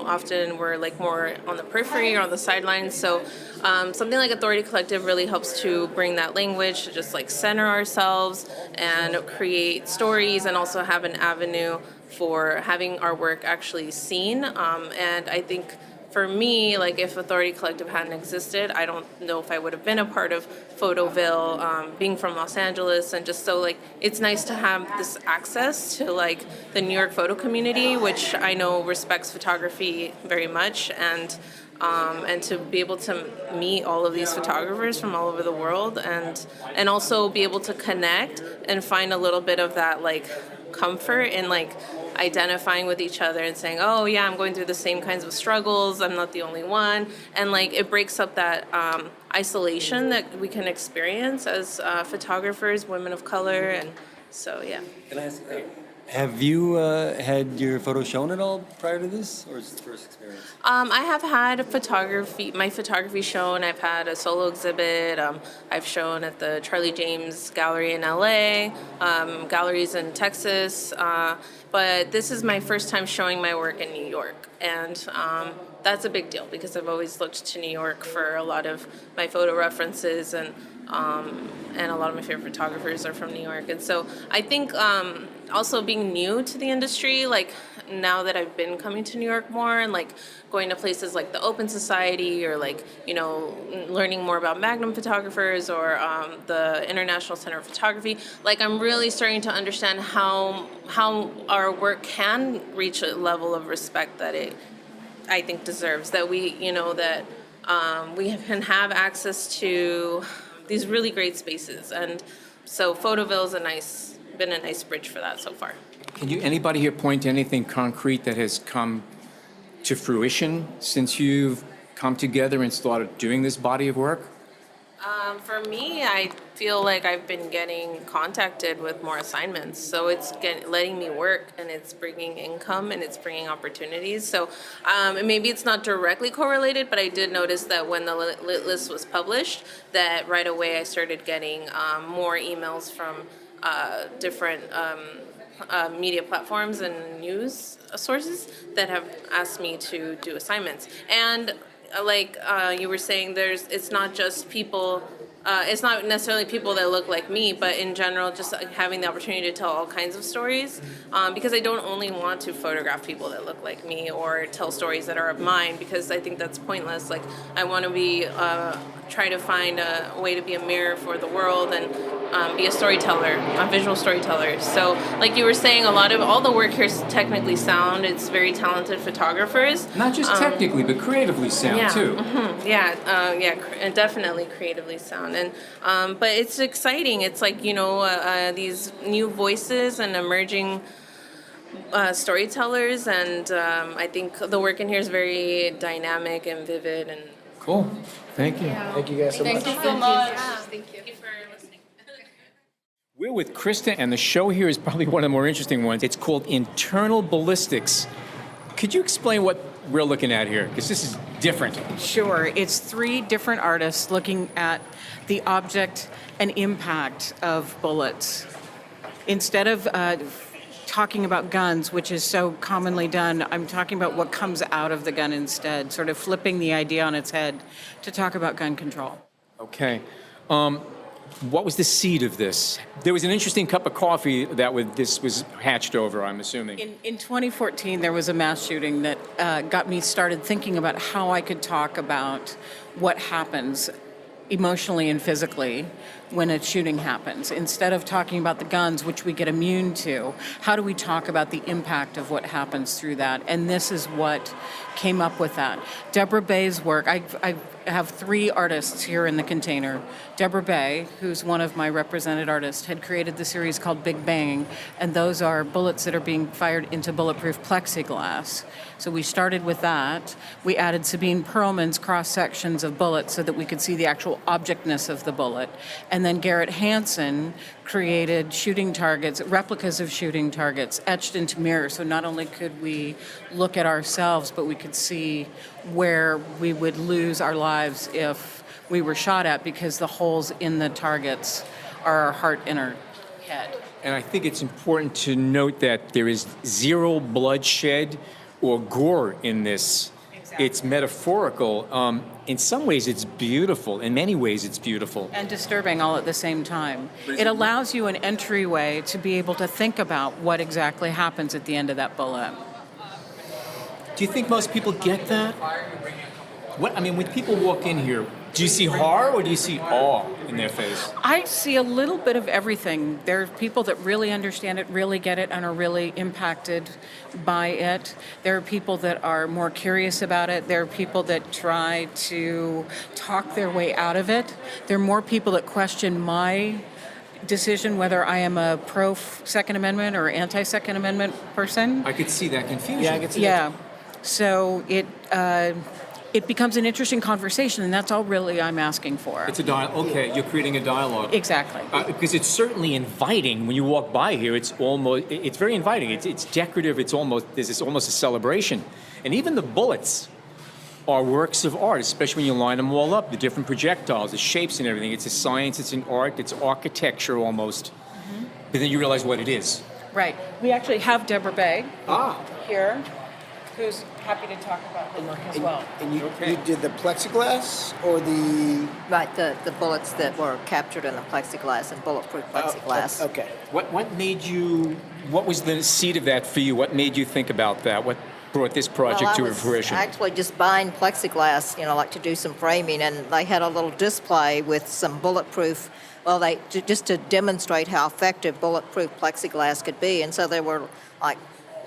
often we're like more on the periphery or on the sidelines. So something like Authority Collective really helps to bring that language, to just like center ourselves and create stories, and also have an avenue for having our work actually seen. And I think for me, like if Authority Collective hadn't existed, I don't know if I would have been a part of Photoville, being from Los Angeles, and just so like it's nice to have this access to like the New York photo community, which I know respects photography very much, and to be able to meet all of these photographers from all over the world, and also be able to connect and find a little bit of that like comfort in like identifying with each other and saying, oh yeah, I'm going through the same kinds of struggles, I'm not the only one, and like it breaks up that isolation that we can experience as photographers, women of color. And so yeah. Can I ask, have you had your photo shown at all prior to this, or is it the first experience? I have had my photography shown. I've had a solo exhibit. I've shown at the Charlie James Gallery in LA, galleries in Texas. But this is my first time showing my work in New York. And that's a big deal because I've always looked to New York for a lot of my photo references, and a lot of my favorite photographers are from New York. And so I think also being new to the industry, like now that I've been coming to New York more and like going to places like the Open Society, or like, learning more about Magnum photographers, or the International Center of Photography, like I'm really starting to understand how our work can reach a level of respect that it, I think, deserves, that we, that we can have access to these really great spaces. And so Photoville is been a nice bridge for that so far. Can anybody here point to anything concrete that has come to fruition since you've come together and started doing this body of work? For me, I feel like I've been getting contacted with more assignments. So it's letting me work, and it's bringing income, and it's bringing opportunities. So maybe it's not directly correlated, but I did notice that when the Lit List was published, that right away I started getting more emails from different media platforms and news sources that have asked me to do assignments. And like you were saying, it's not just people, it's not necessarily people that look like me, but in general, just having the opportunity to tell all kinds of stories, because I don't only want to photograph people that look like me or tell stories that are of mine, because I think that's pointless. Like I want to be try to find a way to be a mirror for the world, and be a storyteller, a visual storyteller. So like you were saying, all the work here is technically sound. It's very talented photographers. Not just technically, but creatively sound too. Mm-hmm. And definitely creatively sound. And but it's exciting. It's like, these new voices and emerging storytellers, and I think the work in here is very dynamic and vivid. And cool. Thank you. Thank you guys so much. Thank you so much. Thank you for listening. We're with Krista, and the show here is probably one of the more interesting ones. It's called Internal Ballistics. Could you explain what we're looking at here? Because this is different. Sure. It's 3 different artists looking at the object and impact of bullets. Instead of talking about guns, which is so commonly done, I'm talking about what comes out of the gun instead, sort of flipping the idea on its head to talk about gun control. Okay. What was the seed of this? There was an interesting cup of coffee that this was hatched over, I'm assuming. In 2014, there was a mass shooting that got me started thinking about how I could talk about what happens emotionally and physically when a shooting happens. Instead of talking about the guns, which we get immune to, how do we talk about the impact of what happens through that? And this is what came up with that. Deborah Bay's work, I have 3 artists here in the container. Deborah Bay, who's one of my represented artists, had created the series called Big Bang, and those are bullets that are being fired into bulletproof plexiglass. So we started with that. We added Sabine Perlman's cross-sections of bullets so that we could see the actual objectness of the bullet. And then Garrett Hansen created shooting targets, replicas of shooting targets, etched into mirrors. So not only could we look at ourselves, but we could see where we would lose our lives if we were shot at, because the holes in the targets are our heart and our head. And I think it's important to note that there is zero bloodshed or gore in this. Exactly. It's metaphorical. In some ways, it's beautiful. In many ways, it's beautiful. And disturbing all at the same time. It allows you an entryway to be able to think about what exactly happens at the end of that bullet. Do you think most people get that? When people walk in here, do you see horror or do you see awe in their face? I see a little bit of everything. There are people that really understand it, really get it, and are really impacted by it. There are people that are more curious about it. There are people that try to talk their way out of it. There are more people that question my decision whether I am a pro-Second Amendment or anti-Second Amendment person. I could see that confusion. Yeah, I could see that. So it becomes an interesting conversation, and that's all really I'm asking for. It's a dialogue. Okay, you're creating a dialogue. Exactly. Because it's certainly inviting when you walk by here. It's very inviting. It's decorative. There's almost a celebration. And even the bullets are works of art, especially when you line them all up, the different projectiles, the shapes and everything. It's a science, it's an art, it's architecture almost. Mm-hmm. But then you realize what it is. Right. We actually have Deborah Bay here, who's happy to talk about her work as well. And you did the plexiglass or the... Right, the bullets that were captured in the plexiglass and bulletproof plexiglass. Okay. What was the seed of that for you? What made you think about that? What brought this project to fruition? I was actually just buying plexiglass, like to do some framing, and they had a little display with some bulletproof, just to demonstrate how effective bulletproof plexiglass could be. And so there were like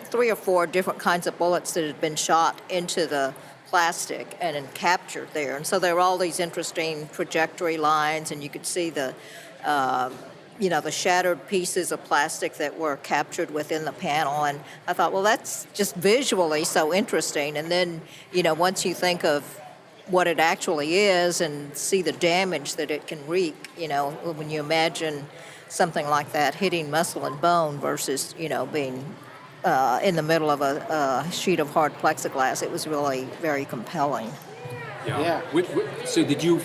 3 or 4 different kinds of bullets that had been shot into the plastic and then captured there. And so there were all these interesting trajectory lines, and you could see the shattered pieces of plastic that were captured within the panel. And I thought, well, that's just visually so interesting. And then, once you think of what it actually is and see the damage that it can wreak, when you imagine something like that hitting muscle and bone versus, being in the middle of a sheet of hard plexiglass, it was really very compelling. Yeah. So did you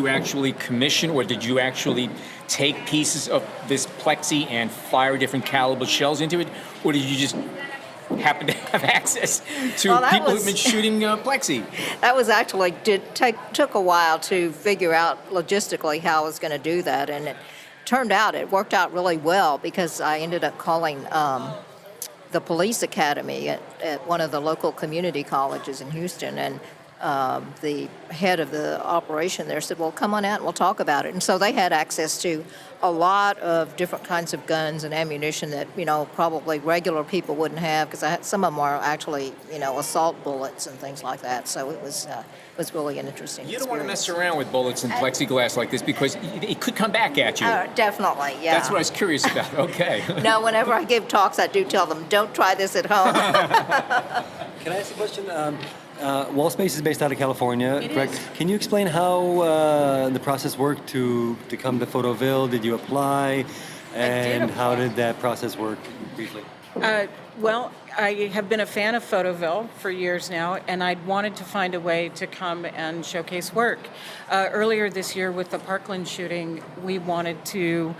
actually commission, or did you actually take pieces of this plexi and fire different caliber shells into it? Or did you just happen to have access to people who've been shooting plexi? That was actually, took a while to figure out logistically how I was going to do that. And it worked out really well, because I ended up calling the police academy at one of the local community colleges in Houston, and the head of the operation there said, well, come on out and we'll talk about it. And so they had access to a lot of different kinds of guns and ammunition that, probably regular people wouldn't have, because some of them are actually, assault bullets and things like that. So it was really an interesting experience. You don't want to mess around with bullets and plexiglass like this, because it could come back at you. Definitely, yeah. That's what I was curious about. Okay. No, whenever I give talks, I do tell them, don't try this at home. Can I ask a question? Wallspace is based out of California, correct? Can you explain how the process worked to come to Photoville? Did you apply? And how did that process work, briefly? Well, I have been a fan of Photoville for years now, and I'd wanted to find a way to come and showcase work. Earlier this year with the Parkland shooting, we wanted to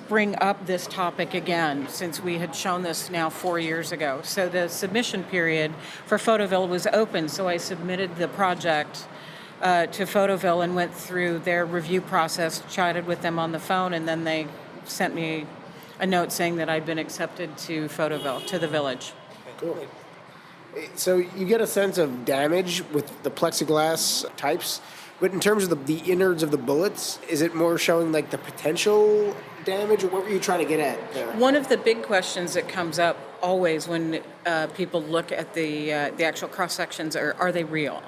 bring up this topic again, since we had shown this now 4 years ago. So the submission period for Photoville was open, so I submitted the project to Photoville and went through their review process, chatted with them on the phone, and then they sent me a note saying that I'd been accepted to Photoville, to the village. Cool. So you get a sense of damage with the plexiglass types. But in terms of the innards of the bullets, is it more showing like the potential damage, or what were you trying to get at there? One of the big questions that comes up always when people look at the actual cross sections are they real?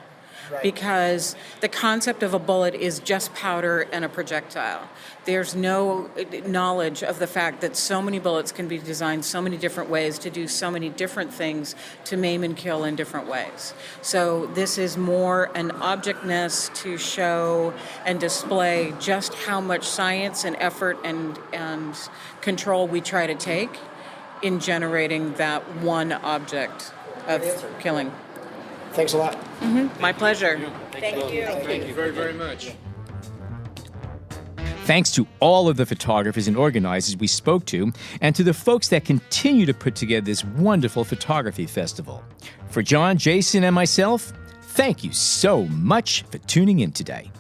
Right. Because the concept of a bullet is just powder and a projectile. There's no knowledge of the fact that so many bullets can be designed so many different ways to do so many different things to maim and kill in different ways. So this is more an objectness to show and display just how much science and effort and control we try to take in generating that one object of killing. Thanks a lot. Mm-hmm. My pleasure. Thank you. Thank you very, very much. Thanks to all of the photographers and organizers we spoke to, and to the folks that continue to put together this wonderful photography festival. For John, Jason, and myself, thank you so much for tuning in today.